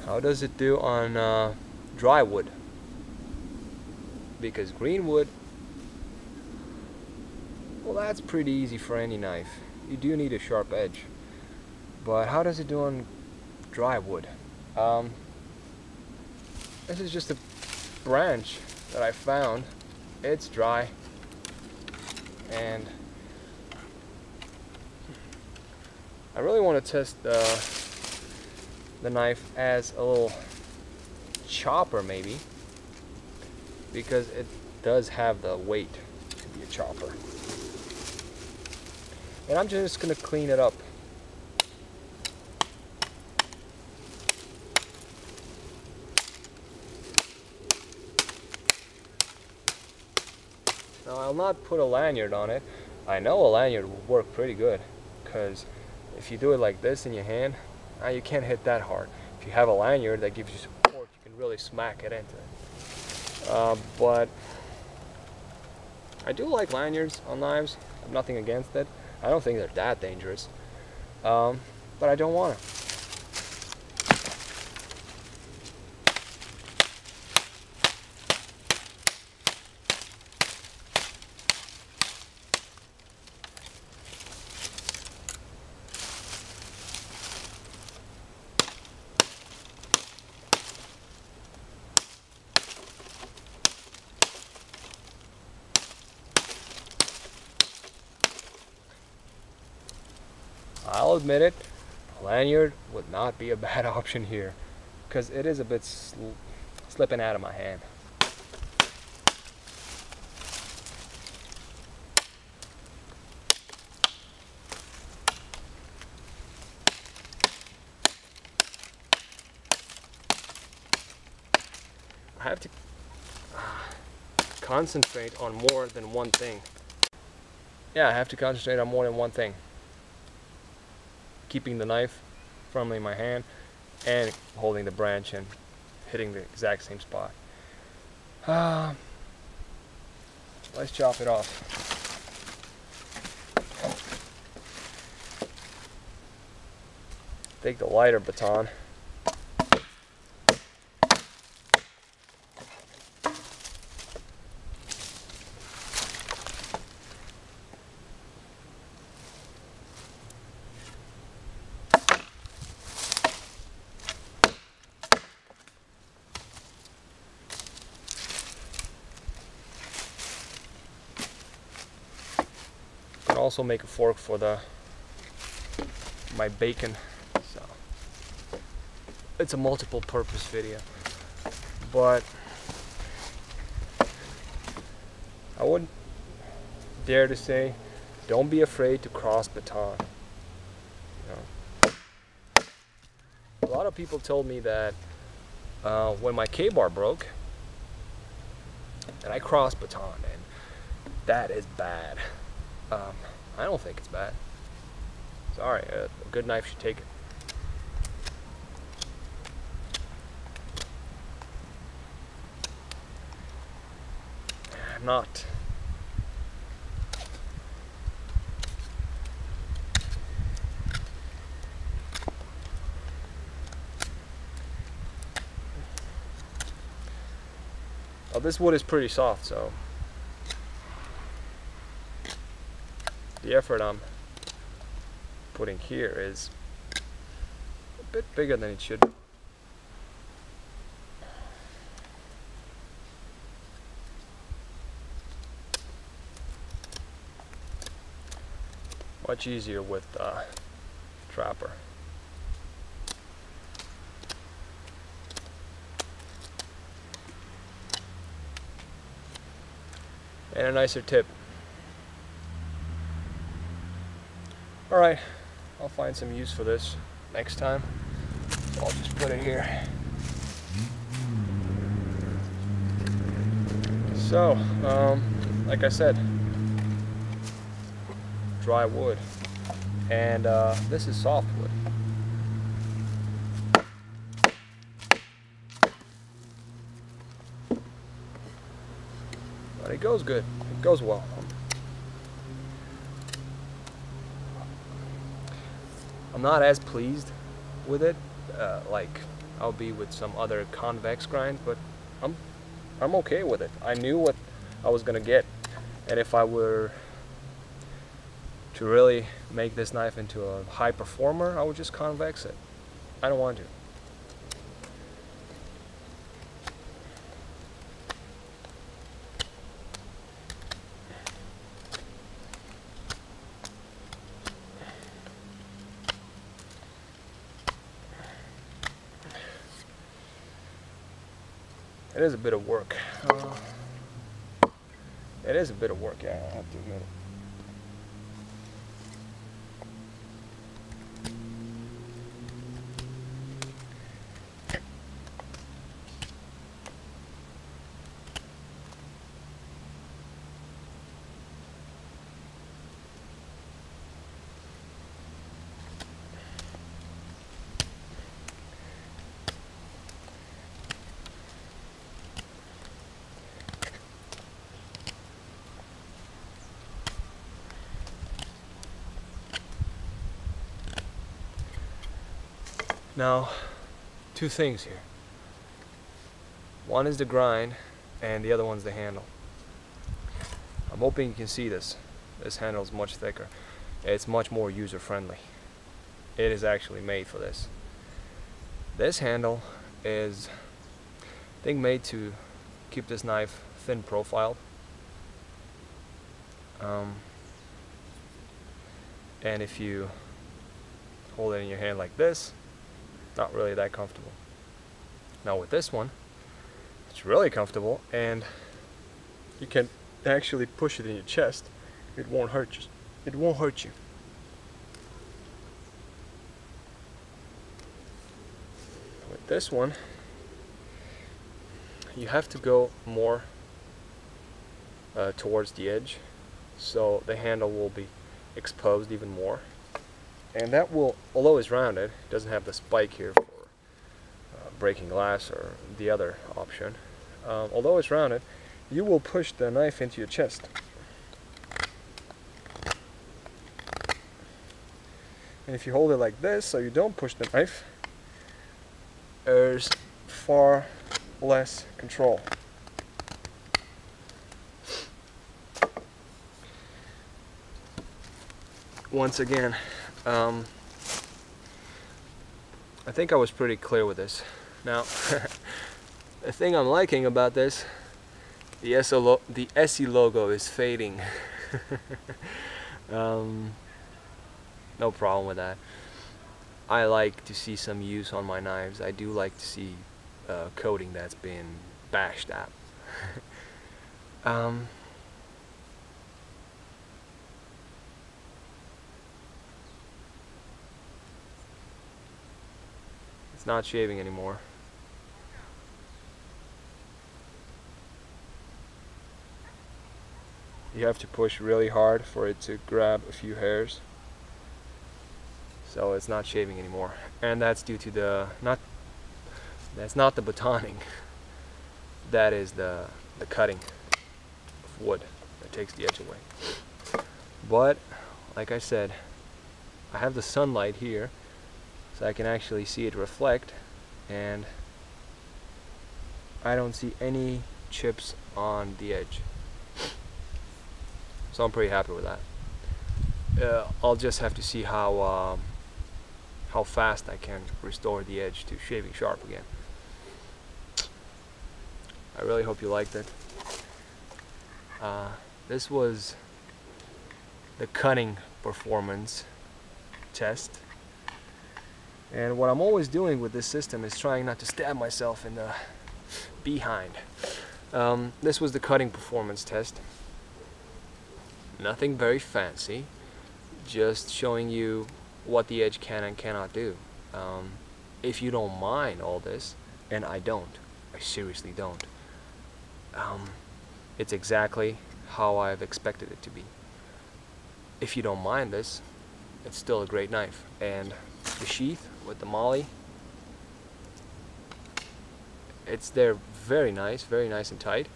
How does it do on dry wood? Because green wood, well, that's pretty easy for any knife. You do need a sharp edge. But how does it do on dry wood? This is just a branch that I found. It's dry, and I really want to test the knife as a little chopper, maybe, because it does have the weight to be a chopper. And I'm just gonna clean it up. Now, I'll not put a lanyard on it. I know a lanyard will work pretty good, because if you do it like this in your hand, you can't hit that hard. If you have a lanyard that gives you support, you can really smack it into it. But I do like lanyards on knives. I have nothing against it. I don't think they're that dangerous, but I don't want to. I'll admit it, a lanyard would not be a bad option here, because it is a bit slipping out of my hand. I have to concentrate on more than one thing. Yeah, I have to concentrate on more than one thing. Keeping the knife firmly in my hand and holding the branch and hitting the exact same spot. Let's chop it off. Take the lighter baton. Also make a fork for my bacon, so it's a multiple purpose video. But I wouldn't dare to say don't be afraid to cross baton. You know? A lot of people told me that when my K-bar broke that I crossed baton, and that is bad. I don't think it's bad. Sorry, a good knife should take it. I'm not. Well, this wood is pretty soft, so the effort I'm putting here is a bit bigger than it should be. Much easier with trapper. And a nicer tip. Alright, I'll find some use for this next time. So I'll just put it here. So, like I said, dry wood. And this is soft wood. But it goes good. It goes well. I'm not as pleased with it, like I'll be with some other convex grind, but I'm okay with it. I knew what I was gonna get, and if I were to really make this knife into a high performer, I would just convex it. I don't want to. It is a bit of work. It is a bit of work, yeah, I have to admit it. Now, two things here. One is the grind, and the other one's the handle. I'm hoping you can see this. This handle is much thicker. It's much more user-friendly. It is actually made for this. This handle is, I think, made to keep this knife thin profiled. And if you hold it in your hand like this, not really that comfortable. Now with this one, it's really comfortable, and you can actually push it in your chest. It won't hurt you. It won't hurt you. With this one, you have to go more towards the edge, so the handle will be exposed even more. And that will, although it's rounded, it doesn't have the spike here for breaking glass or the other option. Although it's rounded, you will push the knife into your chest. And if you hold it like this, so you don't push the knife, there's far less control. Once again, I think I was pretty clear with this. Now, the thing I'm liking about this, the ESEE logo is fading. No problem with that. I like to see some use on my knives. I do like to see coating that's been bashed at. It's not shaving anymore. You have to push really hard for it to grab a few hairs. So it's not shaving anymore. And that's due to the, that's not the batoning. That is the cutting of wood that takes the edge away. But, like I said, I have the sunlight here, so I can actually see it reflect, and I don't see any chips on the edge. So I'm pretty happy with that. I'll just have to see how fast I can restore the edge to shaving sharp again. I really hope you liked it. This was the cutting performance test. And what I'm always doing with this system is trying not to stab myself in the behind. This was the cutting performance test. Nothing very fancy, just showing you what the edge can and cannot do. If you don't mind all this, and I don't, I seriously don't, it's exactly how I've expected it to be. If you don't mind this, it's still a great knife. And the sheath with the molly, it's there, very nice and tight.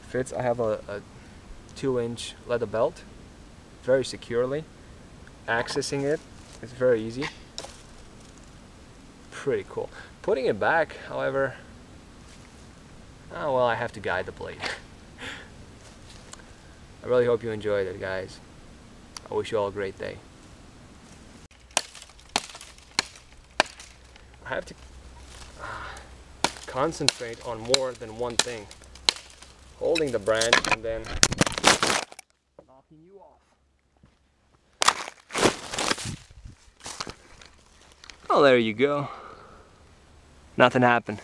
Fits. I have a 2-inch leather belt, very securely. Accessing it is very easy. pretty cool. Putting it back, however, oh well, I have to guide the blade. I really hope you enjoyed it, guys. I wish you all a great day. I have to concentrate on more than one thing. Holding the branch and then knocking you off. Oh, there you go. Nothing happened.